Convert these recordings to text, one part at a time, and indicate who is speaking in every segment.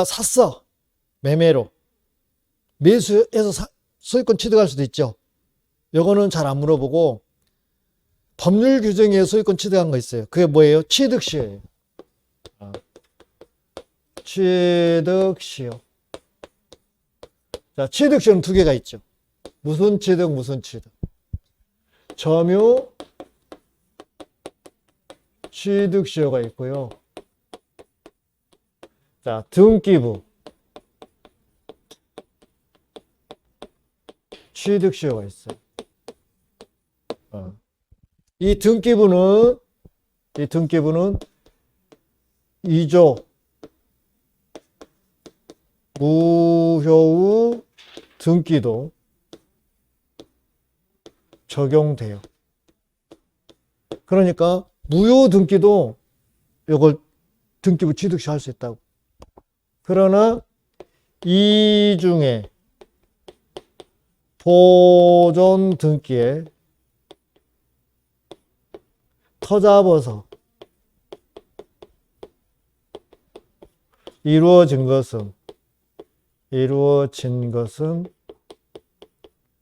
Speaker 1: 샀어. 매매로. 매수해서 소유권 취득할 수도 있죠. 요거는 잘 안 물어보고 법률 규정에 소유권 취득한 거 있어요. 그게 뭐예요? 취득시효예요. 취득시효. 자, 취득시효는 두 개가 있죠. 무슨 취득, 무슨 취득. 점유 취득시효가 있고요. 자, 등기부 취득시효가 있어요. 이 등기부는 2조 무효의 등기도 적용돼요. 그러니까 무효 등기도 이걸 등기부 취득시 할 수 있다고. 그러나 이 중에 보존 등기에 터잡아서 이루어진 것은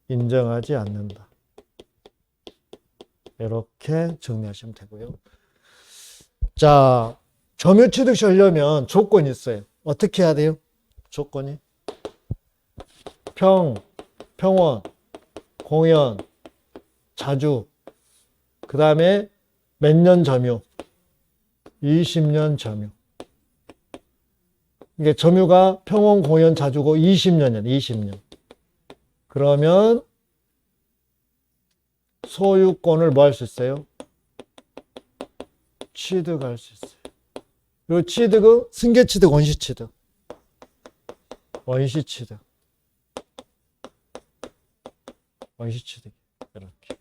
Speaker 1: 인정하지 않는다. 이렇게 정리하시면 되고요. 자, 점유 취득시 하려면 조건이 있어요. 어떻게 해야 돼요? 조건이 평원, 공연, 자주, 그 다음에 몇 년 점유? 20년 점유. 이게 점유가 평원, 공연, 자주고 20년이야. 20년. 그러면 소유권을 뭐 할 수 있어요? 취득할 수 있어요. 그리고 취득은 승계취득, 원시취득. 원시취득. 이렇게.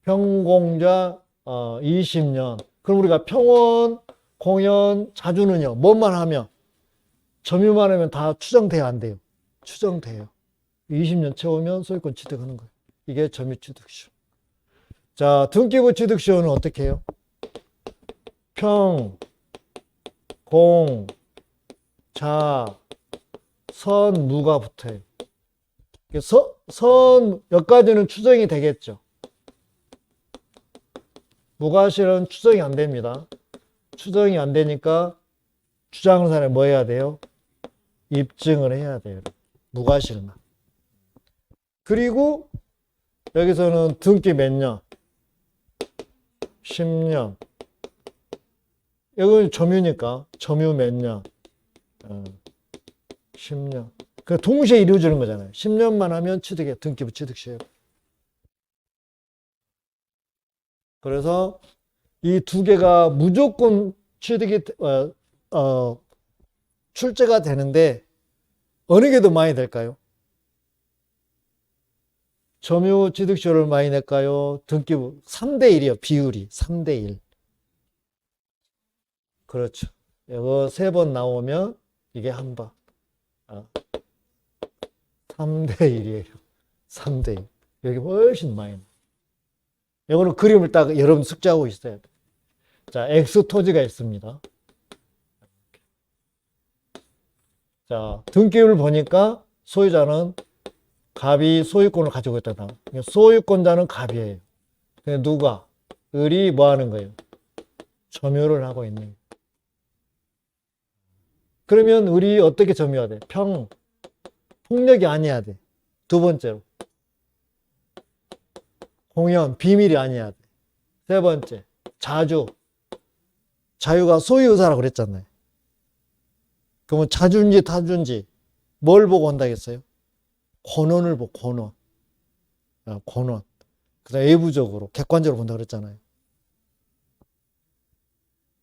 Speaker 1: 평공자 20년. 그럼 우리가 평원, 공연, 자주는요. 뭐만 하면? 점유만 하면 다 추정돼야 안 돼요? 추정돼요. 20년 채우면 소유권 취득하는 거예요. 이게 점유 취득시효. 자, 등기부 취득시효는 어떻게 해요? 평, 공, 자, 선, 무가 붙어요. 선 몇 가지는 추정이 되겠죠. 무과실은 추정이 안 됩니다. 추정이 안 되니까 주장하는 사람이 뭐 해야 돼요? 입증을 해야 돼요. 무과실만. 그리고 여기서는 등기 몇 년? 10년. 여기는 점유니까 점유 몇 년? 10년. 그 동시에 이루어지는 거잖아요. 10년만 하면 취득해. 등기부 취득시효. 그래서 이 두 개가 무조건 취득이 출제가 되는데 어느 게 더 많이 될까요? 점유 취득시효를 많이 낼까요? 등기부 3대 1이요. 비율이 3대 1. 그렇죠. 이거 3번 나오면 이게 한 번. 3대 1이에요. 3대 1. 여기 훨씬 많이. 이거는 그림을 딱 여러분 숙지하고 있어야 돼. 자, X 토지가 있습니다. 자, 등기를 보니까 소유자는 갑이 소유권을 가지고 있다. 소유권자는 갑이에요. 근데 누가? 을이 뭐 하는 거예요? 점유를 하고 있는 거예요. 그러면 을이 어떻게 점유해야 돼? 폭력이 아니어야 돼. 두 번째로. 공연, 비밀이 아니어야 돼. 세 번째, 자유가 소유의사라고 그랬잖아요. 그러면 자주인지 타주인지 뭘 보고 한다겠어요? 권원을 보고, 권원. 그 다음에 외부적으로, 객관적으로 본다고 그랬잖아요.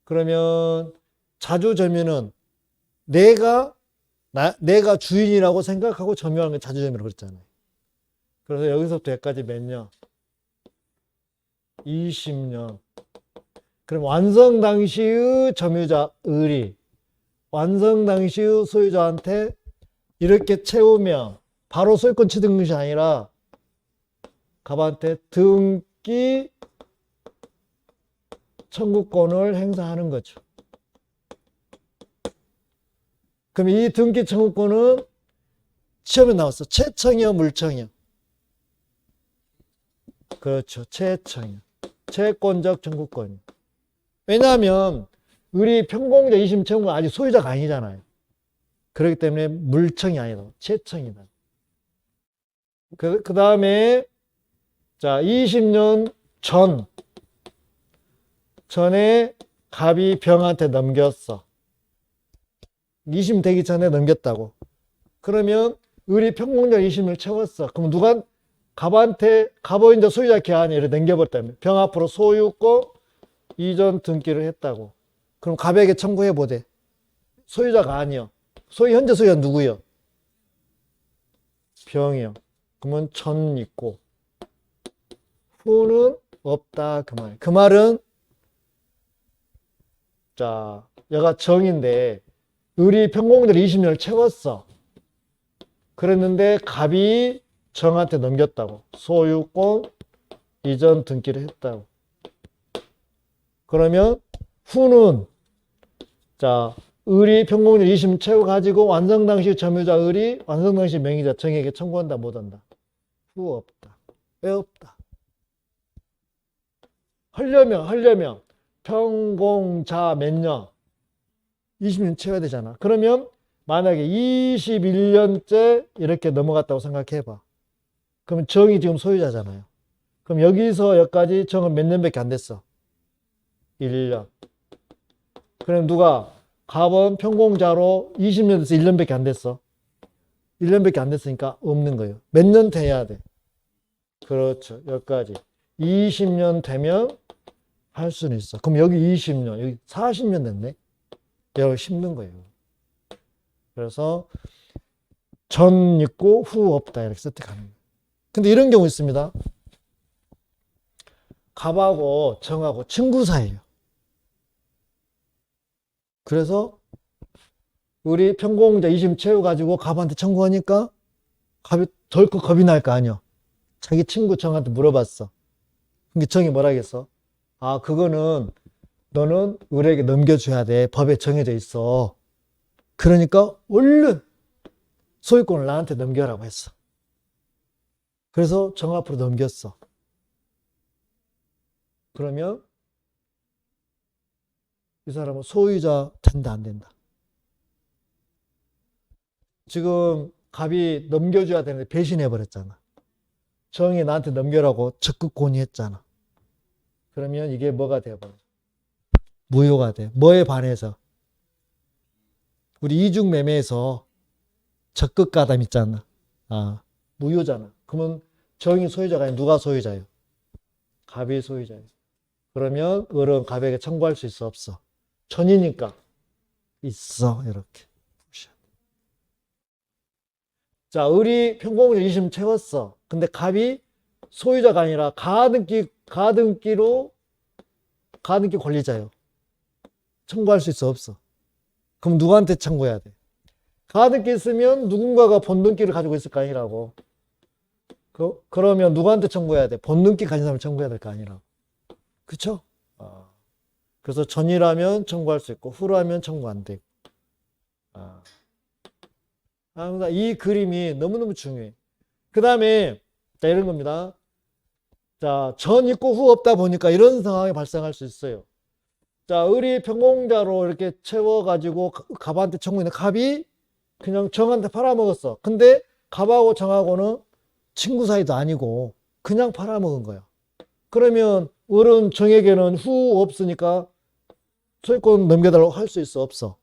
Speaker 1: 그러면 자주점유는 내가 주인이라고 생각하고 점유하는 게 자주점유라고 그랬잖아요. 그래서 여기서부터 여기까지 몇 년? 20년. 그럼 완성 당시의 점유자 을이 완성 당시의 소유자한테 이렇게 채우면 바로 소유권 취득 것이 아니라 갑한테 등기 청구권을 행사하는 거죠. 그럼 이 등기 청구권은 시험에 나왔어. 채청이요, 물청이요? 그렇죠. 채청이요. 채권적 청구권이요. 왜냐하면 우리 평공자 2심 청구가 아직 소유자가 아니잖아요. 그렇기 때문에 물청이 아니다. 채청이다. 그 다음에 자 20년 전에 갑이 병한테 넘겼어. 2심 되기 전에 넘겼다고. 그러면 의리 평공자 2심을 채웠어. 그럼 누가 갑의 이제 소유자 계한이 이렇게 넘겨버렸다면 병 앞으로 소유권 이전 등기를 했다고. 그럼 갑에게 청구해 보되 소유자가 아니요. 현재 소유자 누구요? 병이요. 그러면 전 있고 후는 없다 그 말. 그 말은 자 얘가 정인데 의리 평공자 20년을 채웠어. 그랬는데 갑이 정한테 넘겼다고. 소유권 이전 등기를 했다고. 그러면 후는 자 의리 평공자 20년 채워가지고 완성 당시 점유자 의리 완성 당시 명의자 정에게 청구한다 못한다. 후 없다. 왜 없다? 하려면 평공자 몇 년? 20년 채워야 되잖아. 그러면 만약에 21년째 이렇게 넘어갔다고 생각해봐. 그럼 정이 지금 소유자잖아요. 그럼 여기서 여기까지 정은 몇 년밖에 안 됐어? 1년. 그럼 누가 갑은 평공자로 20년 돼서 1년밖에 안 됐어? 1년밖에 안 됐으니까 없는 거예요. 몇 년 돼야 돼? 그렇죠. 여기까지. 20년 되면 할 수는 있어. 그럼 여기 20년, 여기 40년 됐네? 여기 힘든 거예요. 그래서 전 있고 후 없다 이렇게 세팅하는 거예요. 근데 이런 경우 있습니다. 갑하고 정하고 친구 사이예요. 그래서 우리 평공자 20 채워가지고 갑한테 청구하니까 갑이 덜컥 겁이 날 거 아니야. 자기 친구 정한테 물어봤어. 근데 정이 뭐라 하겠어? 아 그거는 너는 의뢰에게 넘겨줘야 돼. 법에 정해져 있어. 그러니까 얼른 소유권을 나한테 넘겨라고 했어. 그래서 정 앞으로 넘겼어. 그러면 이 사람은 소유자 된다 안 된다? 지금 갑이 넘겨줘야 되는데 배신해버렸잖아. 정이 나한테 넘겨라고 적극 건의했잖아. 그러면 이게 뭐가 돼버려? 무효가 돼. 뭐에 반해서? 우리 이중매매에서 적극 가담 있잖아. 아, 무효잖아. 그러면 정이 소유자가 아니라 누가 소유자예요? 갑이 소유자예요. 그러면 을은 갑에게 청구할 수 있어 없어? 전이니까 있어. 이렇게. 자, 을이 평공자 20심 채웠어. 근데 갑이 소유자가 아니라 가등기 권리자예요. 청구할 수 있어 없어? 그럼 누구한테 청구해야 돼? 가등기 있으면 누군가가 본등기를 가지고 있을 거 아니라고. 그러면 누구한테 청구해야 돼? 본등기 가진 사람을 청구해야 될 거 아니라고. 그쵸? 그래서 전이라면 청구할 수 있고 후라면 청구 안 되고. 이 그림이 너무너무 중요해. 그 다음에 자 이런 겁니다. 자, 전 있고 후 없다 보니까 이런 상황이 발생할 수 있어요. 자, 을이 평공자로 이렇게 채워가지고 갑한테 청구했는데 갑이 그냥 정한테 팔아먹었어. 근데 갑하고 정하고는 친구 사이도 아니고 그냥 팔아먹은 거야. 그러면 을은 정에게는 후 없으니까 소유권 넘겨달라고 할 수 있어 없어?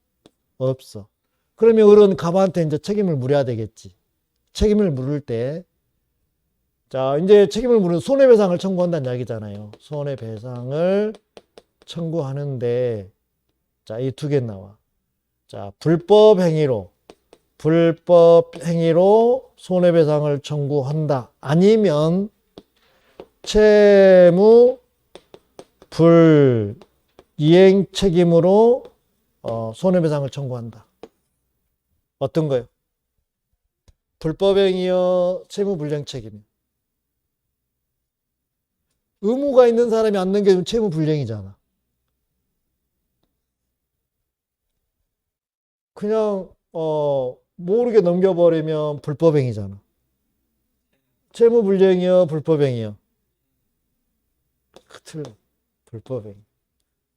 Speaker 1: 없어. 그러면 을은 갑한테 이제 책임을 물어야 되겠지. 책임을 물을 때 자, 이제 책임을 물은 손해배상을 청구한다는 이야기잖아요. 손해배상을 청구하는데 자, 이 두 개 나와. 자, 불법 행위로 손해배상을 청구한다. 아니면 채무 불이행 책임으로 손해배상을 청구한다. 어떤 거요? 불법 행위여 채무 불이행 책임. 의무가 있는 사람이 안 넘겨주면 채무 불이행이잖아. 그냥 모르게 넘겨버리면 불법행위잖아. 채무불이행이요, 불법행위요? 틀려. 불법행위.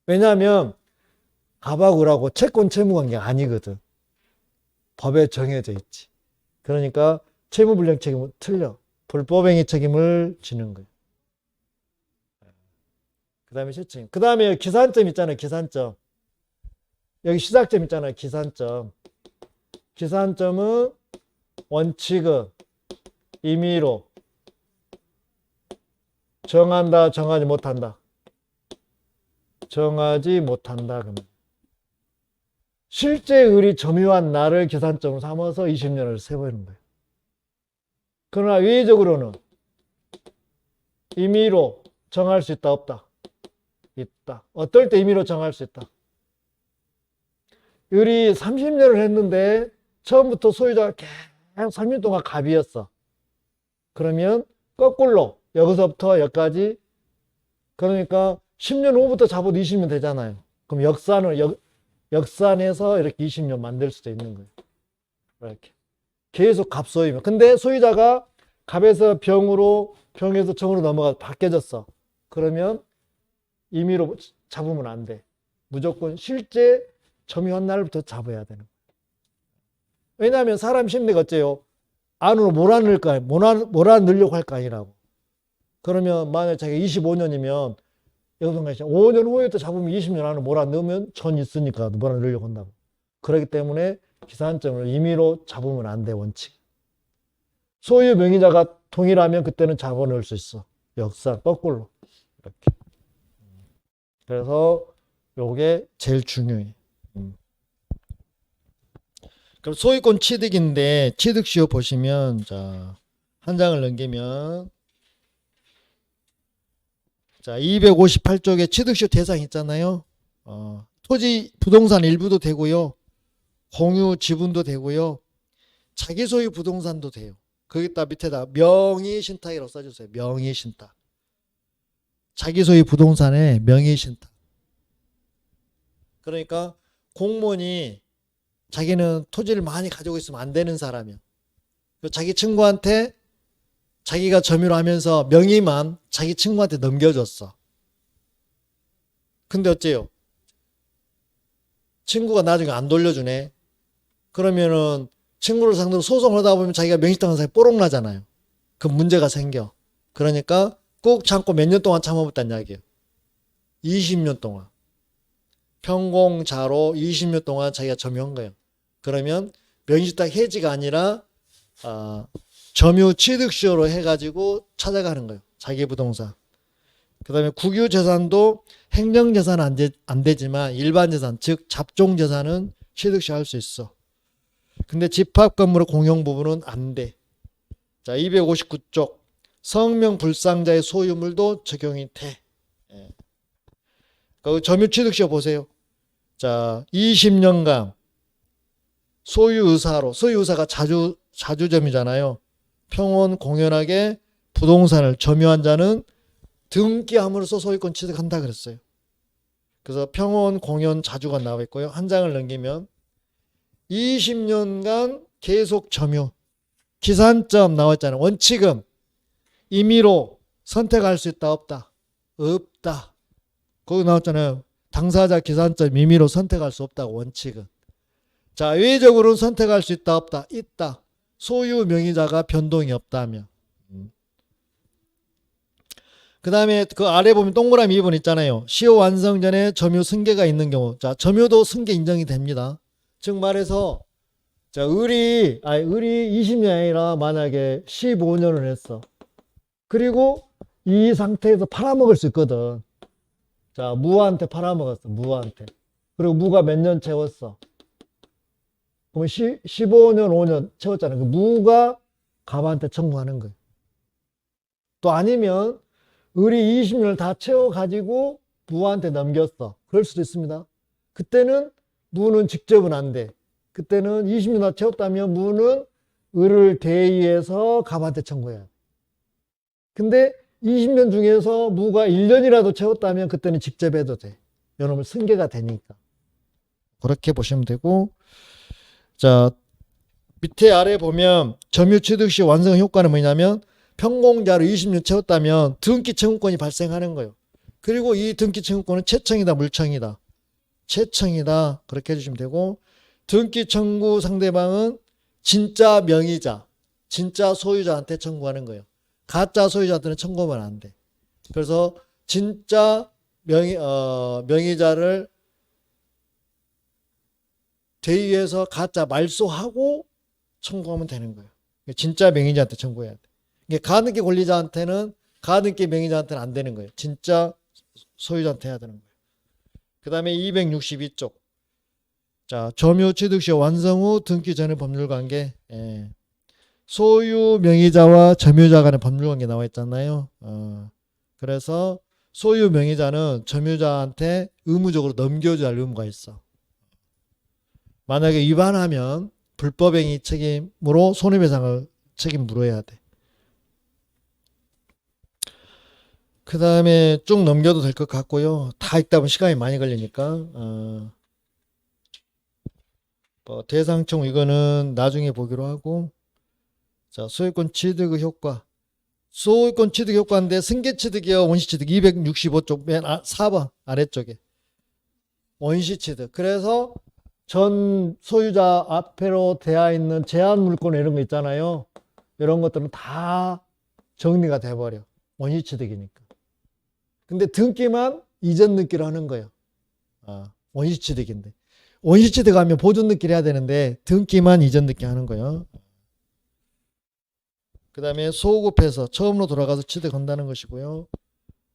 Speaker 1: 왜냐하면 갑하구라고 채권 채무관계가 아니거든. 법에 정해져 있지. 그러니까 채무불이행 책임은 틀려. 불법행위 책임을 지는 거예요. 그 다음에 실증. 그 다음에 기산점 있잖아요. 기산점. 여기 시작점 있잖아요. 기산점. 기산점은 원칙은 임의로 정한다, 정하지 못한다. 정하지 못한다. 그러면 실제 을이 점유한 날을 계산점으로 삼아서 20년을 세보는 거예요. 그러나 외적으로는 임의로 정할 수 있다, 없다? 있다. 어떨 때 임의로 정할 수 있다? 을이 30년을 했는데 처음부터 소유자가 계속 30년 동안 갑이었어. 그러면 거꾸로 여기서부터 여기까지, 그러니까 10년 후부터 잡아도 20년 되잖아요. 그럼 역산해서 이렇게 20년 만들 수도 있는 거예요. 이렇게 계속 갑소이면. 근데 소유자가 갑에서 병으로, 병에서 정으로 넘어가 바뀌어졌어. 그러면 임의로 잡으면 안 돼. 무조건 실제 점유한 날부터 잡아야 되는 거예요. 왜냐하면 사람 심리가 어째요? 안으로 몰아넣을까, 몰아넣으려고 할 거 아니라고. 그러면 만약 자기가 25년이면 여기서 5년 후에 또 잡으면 20년 안으로 몰아넣으면 전 있으니까 몰아넣으려고 한다고. 그렇기 때문에 기산점을 임의로 잡으면 안 돼, 원칙. 소유 명의자가 동일하면 그때는 잡아넣을 수 있어. 역산, 거꾸로. 이렇게. 그래서 요게 제일 중요해. 그럼 소유권 취득인데 취득시효 보시면, 자, 한 장을 넘기면, 자, 258쪽에 취득시효 대상 있잖아요. 토지, 부동산 일부도 되고요. 공유 지분도 되고요. 자기 소유 부동산도 돼요. 거기다 밑에다 명의신탁이라고 써주세요. 명의신탁. 자기 소유 부동산에 명의신탁. 그러니까 공무원이 자기는 토지를 많이 가지고 있으면 안 되는 사람이야. 자기 친구한테 자기가 점유를 하면서 명의만 자기 친구한테 넘겨줬어. 근데 어째요? 친구가 나중에 안 돌려주네. 그러면은 친구를 상대로 소송을 하다 보면 자기가 명의신탁한 사람이 뽀록 나잖아요. 그 문제가 생겨. 그러니까 꼭 참고 몇 년 동안 참아봤다는 이야기예요. 20년 동안. 평공자로 20년 동안 자기가 점유한 거예요. 그러면 명의신탁 해지가 아니라 점유 취득시효로 해가지고 찾아가는 거예요. 자기 부동산. 그 다음에 국유재산도 행정재산은 안 되지만 일반재산, 즉 잡종재산은 취득시효 할 수 있어. 근데 집합건물의 공용 부분은 안 돼. 자, 259쪽 성명불상자의 소유물도 적용이 돼. 그 점유 취득시효 보세요. 자, 20년간 소유의사로, 소유의사가 자주점이잖아요. 평온 공연하게 부동산을 점유한 자는 등기함으로써 소유권 취득한다 그랬어요. 그래서 평온 공연 자주가 나와 있고요. 한 장을 넘기면 20년간 계속 점유. 기산점 나와 있잖아요. 원칙은 임의로 선택할 수 있다, 없다? 없다. 거기 나왔잖아요. 당사자 기산점 임의로 선택할 수 없다고, 원칙은. 자, 외적으로는 선택할 수 있다, 없다? 있다. 소유 명의자가 변동이 없다면. 그 다음에 그 아래 보면 동그라미 2번 있잖아요. 시효 완성 전에 점유 승계가 있는 경우. 자, 점유도 승계 인정이 됩니다. 즉 말해서, 자, 을이 20년이 아니라 만약에 15년을 했어. 그리고 이 상태에서 팔아먹을 수 있거든. 자, 무한테 팔아먹었어. 무한테. 그리고 무가 몇 년 채웠어. 그러면 15년, 5년 채웠잖아요. 그 무가 갑한테 청구하는 거예요. 또 아니면 을이 20년을 다 채워가지고 무한테 넘겼어. 그럴 수도 있습니다. 그때는 무는 직접은 안 돼. 그때는 20년 다 채웠다면 무는 을을 대의해서 갑한테 청구해요. 근데 20년 중에서 무가 1년이라도 채웠다면 그때는 직접 해도 돼. 이놈은 승계가 되니까. 그렇게 보시면 되고, 자, 밑에 아래 보면 점유취득 시 완성 효과는 뭐냐면 평공자를 20년 채웠다면 등기 청구권이 발생하는 거예요. 그리고 이 등기 청구권은 채청이다, 물청이다. 채청이다. 그렇게 해주시면 되고, 등기 청구 상대방은 진짜 명의자, 진짜 소유자한테 청구하는 거예요. 가짜 소유자한테는 청구하면 안 돼. 그래서 진짜 명의자를 대의해서 가짜 말소하고 청구하면 되는 거예요. 진짜 명의자한테 청구해야 돼. 이게 가등기 권리자한테는, 가등기 명의자한테는 안 되는 거예요. 진짜 소유자한테 해야 되는 거예요. 그 다음에 262쪽. 자, 점유 취득 시 완성 후 등기 전의 법률관계. 소유 명의자와 점유자 간의 법률관계 나와 있잖아요. 그래서 소유 명의자는 점유자한테 의무적으로 넘겨줘야 할 의무가 있어. 만약에 위반하면 불법행위 책임으로 손해배상을 책임 물어야 돼. 그 다음에 쭉 넘겨도 될 것 같고요. 다 읽다 보면 시간이 많이 걸리니까 대상청 이거는 나중에 보기로 하고, 자, 소유권 취득의 효과. 소유권 취득 효과인데 승계취득이요, 원시취득. 265쪽 맨 4번 아래쪽에 원시취득. 그래서 전 소유자 앞으로 되어 있는 제한물권 이런 거 있잖아요. 이런 것들은 다 정리가 돼버려. 원시취득이니까. 근데 등기만 이전 등기를 하는 거예요. 원시취득인데. 원시취득 하면 보존 등기를 해야 되는데 등기만 이전 등기 하는 거예요. 그 다음에 소급해서 처음으로 돌아가서 취득한다는 것이고요.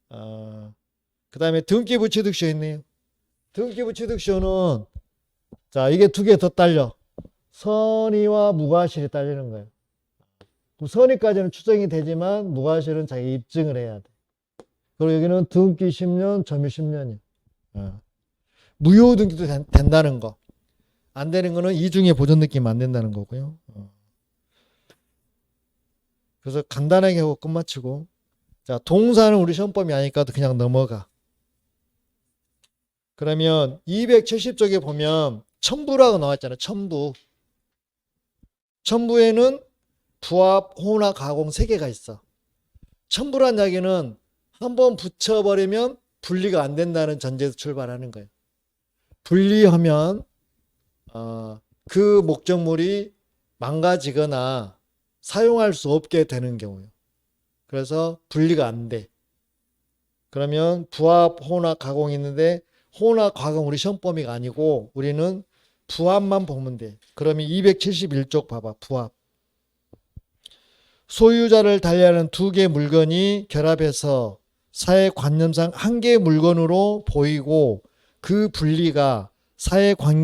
Speaker 1: 그 다음에 등기부 취득시효 있네요. 등기부 취득시효는, 자, 이게 두 개 더 딸려. 선의와 무과실이 딸리는 거예요. 선의까지는 추정이 되지만 무과실은 자기 입증을 해야 돼. 그리고 여기는 등기 10년, 점유 10년이에요. 무효 등기도 된다는 거. 안 되는 거는 이중에 보존 느낌 안 된다는 거고요. 그래서 간단하게 하고 끝마치고, 자, 동사는 우리 시험범위 아니까 그냥 넘어가. 그러면 270쪽에 보면 첨부라고 나왔잖아요. 첨부. 첨부에는 부합, 혼합, 가공 3개가 있어. 첨부란 이야기는 한번 붙여버리면 분리가 안 된다는 전제에서 출발하는 거예요. 분리하면 그 목적물이 망가지거나 사용할 수 없게 되는 경우예요. 그래서 분리가 안 돼. 그러면 부합, 혼합, 가공이 있는데 혼합, 가공 우리 시험 범위가 아니고 우리는 부합만 보면 돼. 그러면 271쪽 봐봐. 부합. 소유자를 달리하는 두 개의 물건이 결합해서 사회관념상 한 개의 물건으로 보이고 그 분리가 사회관념상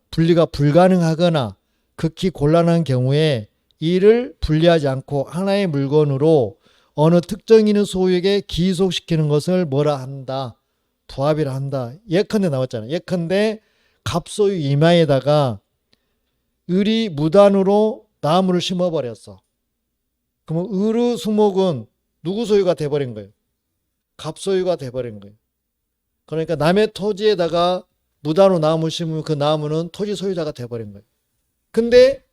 Speaker 1: 분리가 불가능하거나 극히 곤란한 경우에 이를 분리하지 않고 하나의 물건으로 어느 특정인의 소유에게 기속시키는 것을 뭐라 한다? 부합이라 한다. 예컨대 나왔잖아요. 예컨대 갑소유 이마에다가 을이 무단으로 나무를 심어버렸어. 그러면 을의 수목은 누구 소유가 돼버린 거예요? 갑소유가 돼버린 거예요. 그러니까 남의 토지에다가 무단으로 나무를 심으면 그 나무는 토지 소유자가 돼버린 거예요. 근데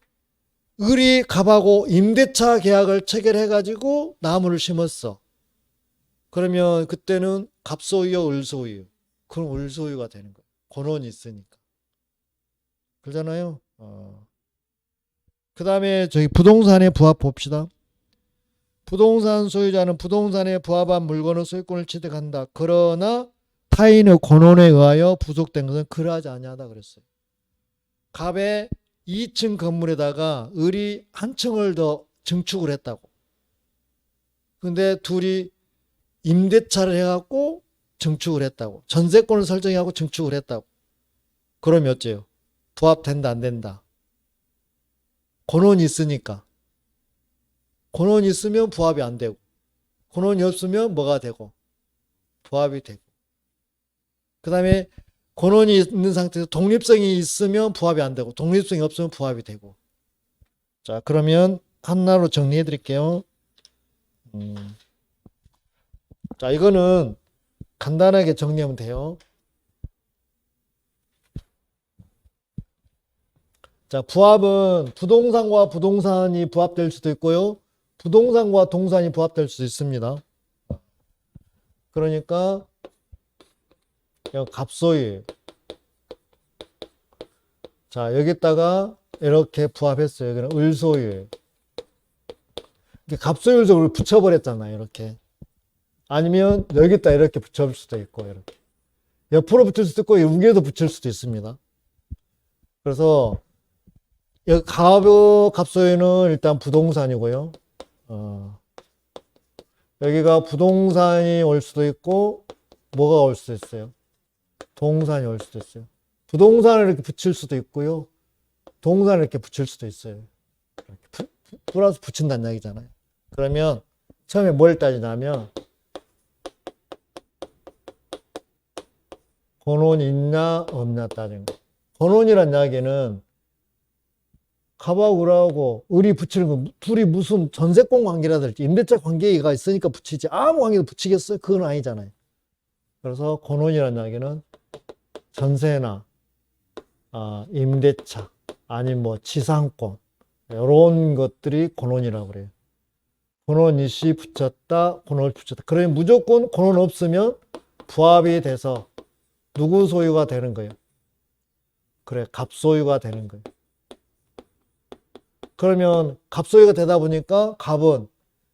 Speaker 1: 을이 갑하고 임대차 계약을 체결해가지고 나무를 심었어. 그러면 그때는 갑소유요, 을소유? 그럼 을소유가 되는 거예요. 권원이 있으니까. 그러잖아요. 그 다음에 저희 부동산의 부합 봅시다. 부동산 소유자는 부동산에 부합한 물건의 소유권을 취득한다. 그러나 타인의 권원에 의하여 부속된 것은 그러하지 아니하다 그랬어요. 갑의 2층 건물에다가 을이 한 층을 더 증축을 했다고. 근데 둘이 임대차를 해갖고 증축을 했다고. 전세권을 설정해갖고 증축을 했다고. 그러면 어째요? 부합된다 안 된다? 권원이 있으니까. 권원이 있으면 부합이 안 되고, 권원이 없으면 뭐가 되고? 부합이 되고. 그 다음에 권원이 있는 상태에서 독립성이 있으면 부합이 안 되고, 독립성이 없으면 부합이 되고. 자, 그러면 하나로 정리해 드릴게요. 자, 이거는 간단하게 정리하면 돼요. 자, 부합은 부동산과 부동산이 부합될 수도 있고요. 부동산과 동산이 부합될 수도 있습니다. 그러니까 갑소유. 자, 여기다가 이렇게 부합했어요. 여기는 을소유. 갑소유를 붙여버렸잖아요. 이렇게. 아니면 여기다 이렇게 붙여볼 수도 있고, 이렇게. 옆으로 붙일 수도 있고, 위에도 붙일 수도 있습니다. 그래서 여기 갑소유는 일단 부동산이고요. 여기가 부동산이 올 수도 있고, 뭐가 올 수도 있어요? 동산이 올 수도 있어요. 부동산을 이렇게 붙일 수도 있고요. 동산을 이렇게 붙일 수도 있어요. 이렇게 플러스 붙인다는 얘기잖아요. 그러면 처음에 뭘 따지냐면 권혼 있냐 없냐 따지는 거. 권혼이란 이야기는 갑하고 을하고 을이 붙이는 거 둘이 무슨 전세권 관계라든지 임대차 관계가 있으니까 붙이지 아무 관계도 붙이겠어요? 그건 아니잖아요. 그래서 권혼이란 이야기는 전세나 임대차 아니면 뭐 지상권 이런 것들이 권혼이라고 그래요. 권혼 이시 붙였다, 권혼을 붙였다. 그러면 무조건 권혼 없으면 부합이 돼서 누구 소유가 되는 거예요? 그래, 갑소유가 되는 거예요. 그러면 갑소유가 되다 보니까 갑은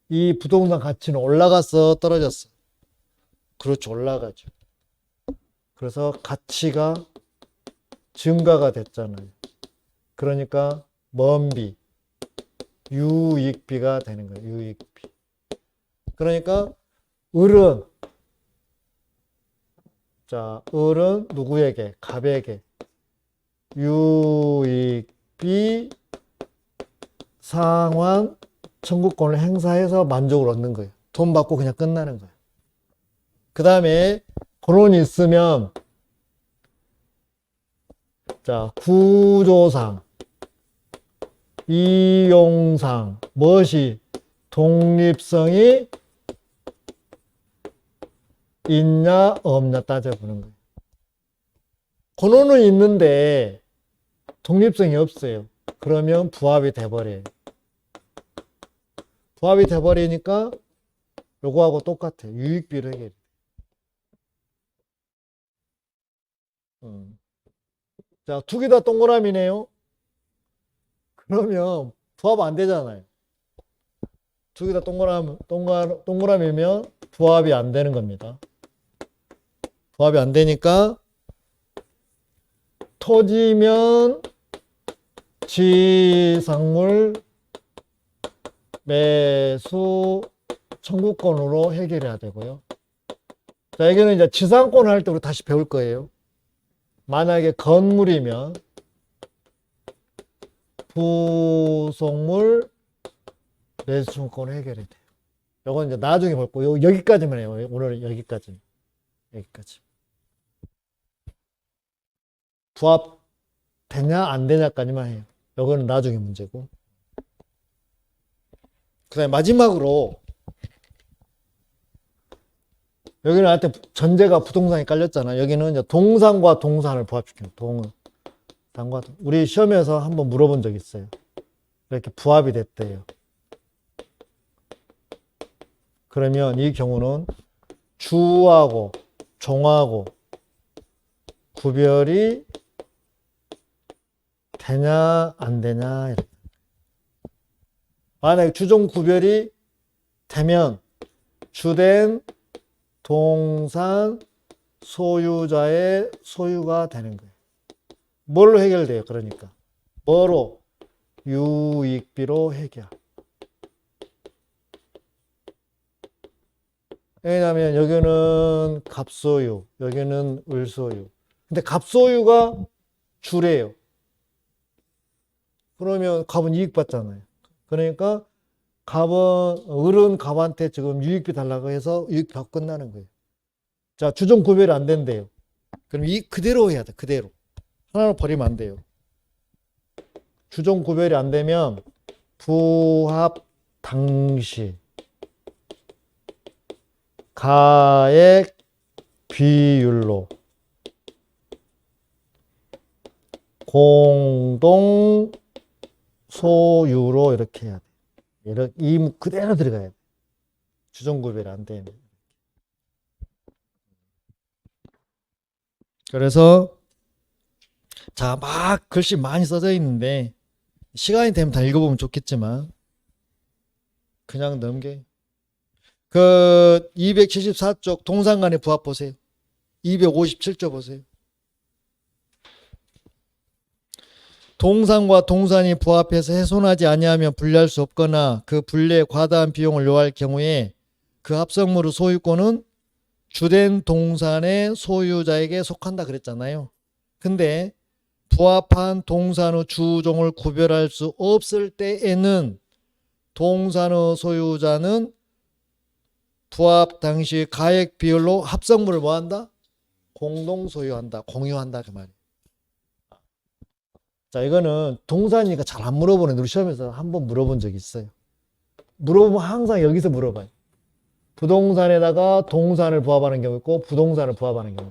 Speaker 1: 이 부동산 가치는 올라갔어, 떨어졌어? 그렇죠, 올라가죠. 그래서 가치가 증가가 됐잖아요. 그러니까 먼비, 유익비가 되는 거예요. 유익비. 그러니까 을은 누구에게? 갑에게 유익비 상환 청구권을 행사해서 만족을 얻는 거예요. 돈 받고 그냥 끝나는 거예요. 그 다음에 권혼이 있으면 구조상, 이용상 무엇이 독립성이 있냐 없냐 따져보는 거예요. 권혼은 있는데 독립성이 없어요. 그러면 부합이 돼버려요. 부합이 돼버리니까 요거하고 똑같아요. 유익비를 해결해요. 자, 두 개 다 동그라미네요. 그러면 부합 안 되잖아요. 두 개 다 동그라미면 부합이 안 되는 겁니다. 부합이 안 되니까 토지면 지상물 매수 청구권으로 해결해야 되고요. 자, 여기는 이제 지상권 할 때 우리 다시 배울 거예요. 만약에 건물이면 부속물 매수 청구권을 해결해야 돼요. 이건 이제 나중에 볼 거예요. 여기까지만 해요. 오늘 여기까지. 부합 되냐 안 되냐까지만 해요. 이거는 나중에 문제고. 그 다음에 마지막으로 여기는 나한테 전제가 부동산이 깔렸잖아. 여기는 이제 동산과 동산을 부합시켜요. 동산과 우리 시험에서 한번 물어본 적 있어요. 이렇게 부합이 됐대요. 그러면 이 경우는 주하고 종하고 구별이 되냐 안 되냐 이렇게. 만약에 주종 구별이 되면 주된 동산 소유자의 소유가 되는 거예요. 뭘로 해결돼요? 그러니까 뭐로? 유익비로 해결. 왜냐하면 여기는 갑소유, 여기는 을소유. 근데 갑소유가 주래요. 그러면 갑은 이익 받잖아요. 그러니까 을은 갑한테 지금 유익비 달라고 해서 유익비 받고 끝나는 거예요. 자, 주종 구별이 안 된대요. 그럼 그대로 해야 돼. 그대로. 하나로 버리면 안 돼요. 주종 구별이 안 되면 부합 당시 가액 비율로 공동 소유로 이렇게 해야 돼. 이렇게 이 그대로 들어가야 돼. 주종 구별이 안 되면. 그래서 자, 막 글씨 많이 써져 있는데 시간이 되면 다 읽어보면 좋겠지만 그냥 넘겨. 그 274쪽 동산간의 부합 보세요. 257쪽 보세요. 동산과 동산이 부합해서 훼손하지 아니하면 분리할 수 없거나 그 분리에 과다한 비용을 요할 경우에 그 합성물의 소유권은 주된 동산의 소유자에게 속한다 그랬잖아요. 근데 부합한 동산의 주종을 구별할 수 없을 때에는 동산의 소유자는 부합 당시 가액 비율로 합성물을 뭐한다? 공동 소유한다. 공유한다 그 말이에요. 자, 이거는 동산이니까 잘 안 물어보는데 우리 시험에서 한번 물어본 적이 있어요. 물어보면 항상 여기서 물어봐요. 부동산에다가 동산을 부합하는 경우 있고 부동산을 부합하는 경우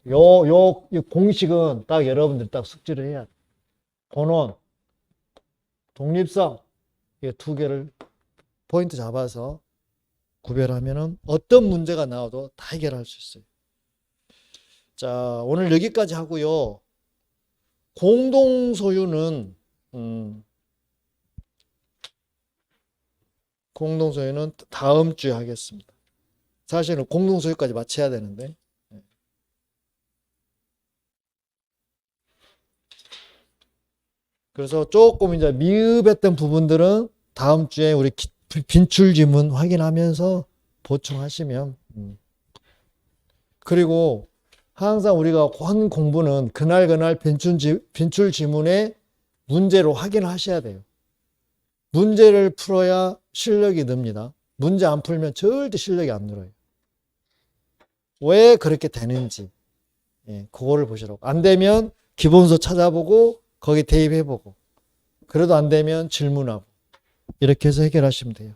Speaker 1: 있고 요 공식은 딱 여러분들 딱 숙지를 해야 돼. 본원, 독립성 이 두 개를 포인트 잡아서 구별하면은 어떤 문제가 나와도 다 해결할 수 있어요. 자, 오늘 여기까지 하고요. 공동 소유는 공동 소유는 다음 주에 하겠습니다. 사실은 공동 소유까지 마쳐야 되는데. 그래서 조금 이제 미흡했던 부분들은 다음 주에 우리 빈출 지문 확인하면서 보충하시면. 그리고 항상 우리가 한 공부는 그날 빈출 지문의 문제로 확인하셔야 돼요. 문제를 풀어야 실력이 늡니다. 문제 안 풀면 절대 실력이 안 늘어요. 왜 그렇게 되는지 그거를 보시라고. 안 되면 기본서 찾아보고 거기 대입해보고 그래도 안 되면 질문하고 이렇게 해서 해결하시면 돼요.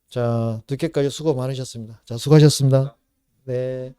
Speaker 1: 자, 늦게까지 수고 많으셨습니다. 자, 수고하셨습니다. 네.